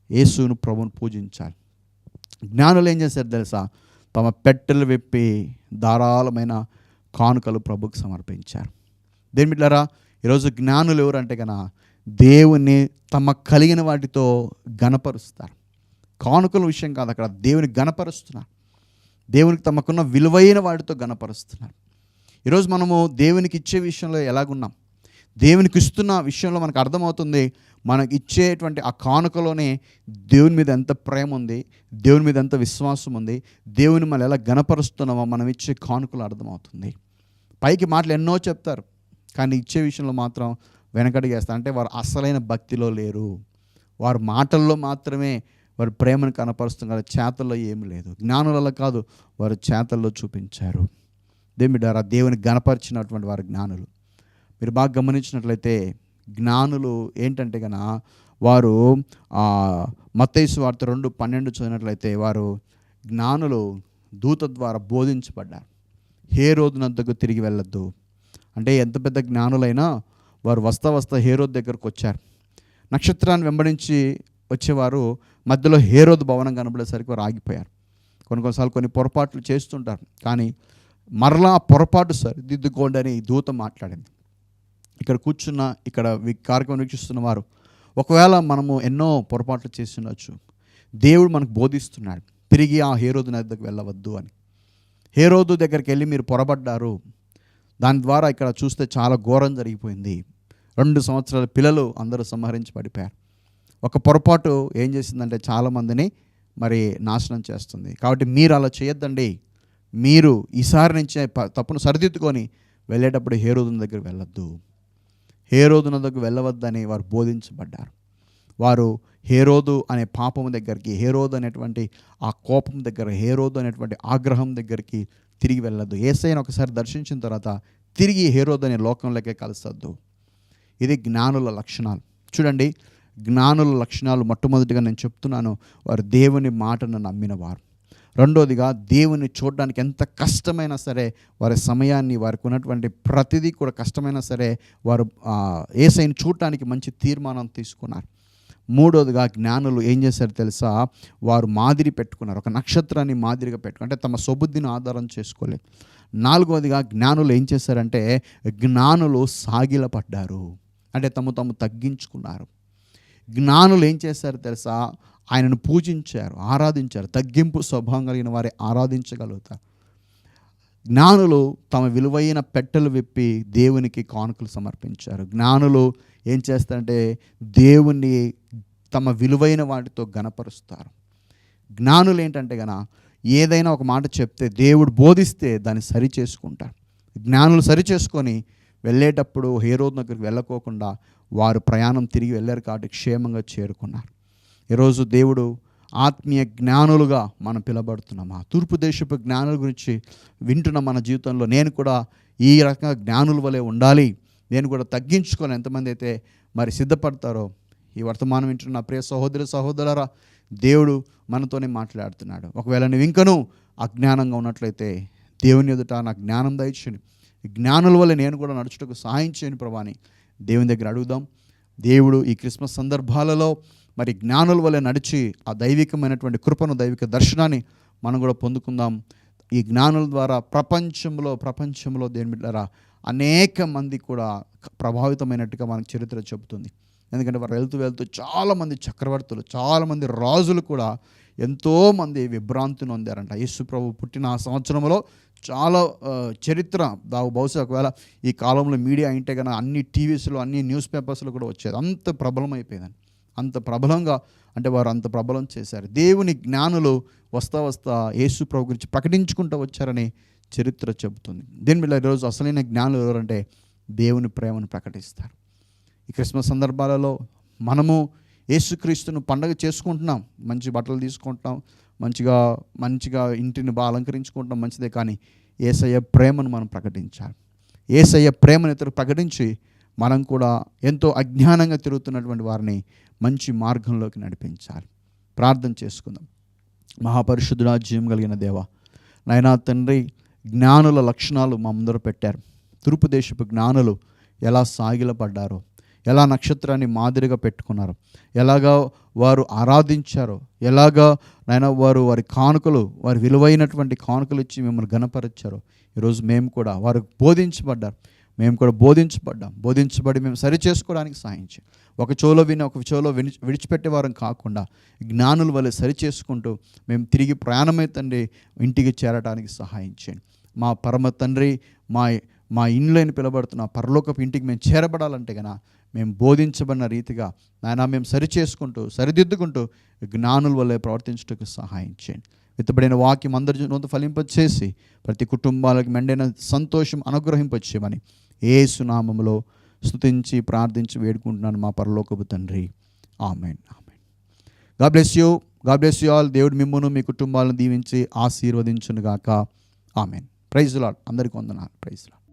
యేసును ప్రభువును పూజించాలి. జ్ఞానులు ఏం చేశారు తెలుసా? తమ పెట్టెలు విప్పి ధారాళమైన కానుకలు ప్రభుకు సమర్పించారు. దేని బిడ్డారా, ఈరోజు జ్ఞానులు ఎవరంటే కన్నా దేవుని తమ కలిగిన వాటితో గణపరుస్తారు. కానుకల విషయం కాదు, అక్కడ దేవుని గణపరుస్తున్నారు. దేవునికి తమకున్న విలువైన వాటితో గణపరుస్తున్నారు. ఈరోజు మనము దేవునికి ఇచ్చే విషయంలో ఎలాగున్నాం, దేవునికి ఇస్తున్న విషయంలో మనకు అర్థమవుతుంది. మనకి ఇచ్చేటువంటి ఆ కానుకలోనే దేవుని మీద ఎంత ప్రేమ ఉంది, దేవుని మీద ఎంత విశ్వాసం ఉంది, దేవుని మనం ఎలా గణపరుస్తున్నామో మనం ఇచ్చే కానుకలు అర్థమవుతుంది. పైకి మాటలు ఎన్నో చెప్తారు, కానీ ఇచ్చే విషయంలో మాత్రం వెనకడిగేస్తారు. అంటే వారు అసలైన భక్తిలో లేరు. వారు మాటల్లో మాత్రమే వారు ప్రేమను కనపరుస్తున్నారు, చేతల్లో ఏమి లేదు. జ్ఞానులలో కాదు, వారు చేతల్లో చూపించారు. దేవుడారా, దేవుని గణపరిచినటువంటి వారు జ్ఞానులు. మీరు బాగా గమనించినట్లయితే జ్ఞానులు ఏంటంటే కన్నా వారు మత్తయి సువార్త 2:12 చదివినట్లయితే వారు జ్ఞానులు దూత ద్వారా బోధించబడ్డారు. హేరోదునంతకు తిరిగి వెళ్ళొద్దు అంటే ఎంత పెద్ద జ్ఞానులైనా వారు వస్తా హేరోదు దగ్గరకు వచ్చారు. నక్షత్రాన్ని వెంబడించి వచ్చేవారు మధ్యలో హేరోదు భవనం కనబడేసరికి వారు ఆగిపోయారు. కొన్నిసార్లు కొన్ని పొరపాట్లు చేస్తుంటారు, కానీ మరలా పొరపాటు సరిదిద్దుకోండి అని దూత మాట్లాడింది. ఇక్కడ కూర్చున్న కార్యక్రమం వీక్షిస్తున్న వారు ఒకవేళ మనము ఎన్నో పొరపాట్లు చేస్తుండొచ్చు. దేవుడు మనకు బోధిస్తున్నాడు, తిరిగి ఆ హేరోదు దగ్గరికి వెళ్ళవద్దు అని. హేరోదు దగ్గరికి వెళ్ళి మీరు పొరపడ్డారు, దాని ద్వారా ఇక్కడ చూస్తే చాలా ఘోరం జరిగిపోయింది. 2 సంవత్సరాల పిల్లలు అందరూ సంహరించి పడిపోయారు. ఒక పొరపాటు ఏం చేసిందంటే చాలామందిని నాశనం చేస్తుంది. కాబట్టి మీరు అలా చేయొద్దండి. మీరు ఈసారి నుంచి తప్పును సరిదిద్దుకొని వెళ్ళేటప్పుడు హేరోదుని దగ్గర వెళ్ళొద్దు, హేరోదుని దగ్గర వెళ్ళవద్దని వారు బోధించబడ్డారు. వారు హేరోదు అనే పాపము దగ్గరికి, హేరోదు అనేటువంటి ఆ కోపం దగ్గర, హేరోదు అనేటువంటి ఆగ్రహం దగ్గరికి తిరిగి వెళ్ళొద్దు. యేసయ్యను ఒకసారి దర్శించిన తర్వాత తిరిగి హేరోదు అనే లోకంలోకే కలసొద్దు. ఇది జ్ఞానుల లక్షణాలు. చూడండి, జ్ఞానుల లక్షణాలు మొట్టమొదటిగా నేను చెప్తున్నాను, వారు దేవుని మాటను నమ్మినవారు. రెండోదిగా దేవుని చూడడానికి ఎంత కష్టమైనా సరే వారి సమయాన్ని, వారికి ఉన్నటువంటి ప్రతిదీ కూడా కష్టమైనా సరే వారు యేసయ్యను చూడటానికి మంచి తీర్మానం తీసుకున్నారు. మూడోదిగా జ్ఞానులు ఏం చేశారు తెలుసా? వారు మాదిరి పెట్టుకున్నారు, ఒక నక్షత్రాన్ని మాదిరిగా పెట్టుకున్నారు, అంటే తమ సొబుద్ధిని ఆధారం చేసుకోలేదు. నాలుగోదిగా జ్ఞానులు ఏం చేశారంటే జ్ఞానులు సాగిలపడ్డారు, అంటే తమ తగ్గించుకున్నారు. జ్ఞానులు ఏం చేశారు తెలుసా? ఆయనను పూజించారు, ఆరాధించారు. తగ్గింపు స్వభావం కలిగిన వారే ఆరాధించగలుగుతారు. జ్ఞానులు తమ విలువైన పెట్టెలు విప్పి దేవునికి కానుకలు సమర్పించారు. జ్ఞానులు ఏం చేస్తారంటే దేవుణ్ణి తమ విలువైన వాటితో గణపరుస్తారు. జ్ఞానులు ఏంటంటే ఏదైనా ఒక మాట చెప్తే, దేవుడు బోధిస్తే దాన్ని సరి చేసుకుంటారు. జ్ఞానులు సరి చేసుకొని వెళ్ళేటప్పుడు హేరోదు దగ్గరికి వెళ్ళకోకుండా వారు ప్రయాణం తిరిగి వెళ్ళారు కాబట్టి క్షేమంగా చేరుకున్నారు. ఈరోజు దేవుడు ఆత్మీయ జ్ఞానులుగా మనం పిలబడుతున్నాం. ఆ తూర్పు దేశపు జ్ఞానుల గురించి వింటున్న మన జీవితంలో నేను కూడా ఈ రకంగా జ్ఞానుల వలె ఉండాలి, నేను కూడా తగ్గించుకొని ఎంతమంది అయితే మరి సిద్ధపడతారో, ఈ వర్తమానం వింటున్న ప్రియ సహోదరులారా, దేవుడు మనతోనే మాట్లాడుతున్నాడు. ఒకవేళ నువ్వు ఇంకనూ అజ్ఞానంగా ఉన్నట్లయితే దేవుని ఎదుట నాకు జ్ఞానం దయచేయండి, జ్ఞానుల వల్ల నేను కూడా నడుచుటకు సహాయం చేయని ప్రభా అని దేవుని దగ్గర అడుగుదాం. దేవుడు ఈ క్రిస్మస్ సందర్భాలలో మరి జ్ఞానుల వల్ల నడిచి ఆ దైవికమైనటువంటి కృపను, దైవిక దర్శనాన్ని మనం కూడా పొందుకుందాం. ఈ జ్ఞానుల ద్వారా ప్రపంచంలో దేని బిడ్డలారా అనేక మంది కూడా ప్రభావితమైనట్టుగా మనకు చరిత్ర చెబుతుంది. ఎందుకంటే వారు వెళ్తూ చాలామంది చక్రవర్తులు, చాలామంది రాజులు కూడా ఎంతోమంది విభ్రాంతి నొందారంట. యేసు ప్రభు పుట్టిన ఆ సంవత్సరంలో చాలా చరిత్ర బహుశా ఒకవేళ ఈ కాలంలో మీడియా అయింటే కన్నా అన్ని టీవీస్లో, అన్ని న్యూస్ పేపర్స్లో కూడా వచ్చేది. అంత ప్రబలం అయిపోయిందని, అంత ప్రబలంగా అంటే వారు అంత ప్రబలం చేశారు. దేవుని జ్ఞానులు వస్తా యేసు ప్రభు గురించి ప్రకటించుకుంటూ వచ్చారని చరిత్ర చెబుతుంది. దీని వల్ల ఈరోజు అసలైన జ్ఞానులు ఎవరంటే దేవుని ప్రేమను ప్రకటిస్తారు. ఈ క్రిస్మస్ సందర్భాలలో మనము యేసుక్రీస్తును పండగ చేసుకుంటున్నాం, మంచి బట్టలు తీసుకుంటున్నాం, మంచిగా ఇంటిని బాగా అలంకరించుకుంటున్నాం, మంచిదే. కానీ యేసయ్య ప్రేమను మనం ప్రకటించాలి. యేసయ్య ప్రేమను ఇతరు ప్రకటించి మనం కూడా ఎంతో అజ్ఞానంగా తిరుగుతున్నటువంటి వారిని మంచి మార్గంలోకి నడిపించాలి. ప్రార్థన చేసుకుందాం. మహాపరిశుద్ధుడా, జీవం కలిగిన దేవా, నాయనా తండ్రి, జ్ఞానుల లక్షణాలు మా ముందర పెట్టారు. తూర్పు దేశపు జ్ఞానులు ఎలా సాగిలపడ్డారో, ఎలా నక్షత్రాన్ని మాదిరిగా పెట్టుకున్నారో, ఎలాగా వారు ఆరాధించారో, ఎలాగా నాయన వారి కానుకలు, వారి విలువైనటువంటి కానుకలు ఇచ్చి మిమ్మల్ని ఘనపరిచారో, ఈరోజు మేము కూడా వారు బోధించబడ్డారు, మేము కూడా బోధించబడి మేము సరి చేసుకోవడానికి సాయించి ఒక చెవులో విని ఒక చెవులో విడిచిపెట్టే వారం కాకుండా జ్ఞానుల వల్ల సరి చేసుకుంటూ మేము తిరిగి ప్రయాణమైతండి ఇంటికి చేరడానికి సహాయం చేయండి. మా పరమ తండ్రి, మా ఇండ్లని పిలబడుతున్న పరలోకపు ఇంటికి మేము చేరబడాలంటే కన్నా మేము బోధించబడిన రీతిగా నాయన మేము సరిదిద్దుకుంటూ జ్ఞానుల వల్లే ప్రవర్తించడానికి సహాయం చేయండి. విత్తబడిన వాక్యం అందరి నొంతు ఫలింపచేసి ప్రతి కుటుంబాలకు మెండైన సంతోషం అనుగ్రహింపచేయమని యేసు నామములో స్తుతించి ప్రార్థించి వేడుకుంటున్నాను మా పరలోకపు తండ్రి. Amen. God bless you all. దేవుడు మిమ్మును మీ కుటుంబాలను దీవించి ఆశీర్వదించును గాక. ఆమేన్. Praise Lord. అందరికీ వందనాలు. Praise lord.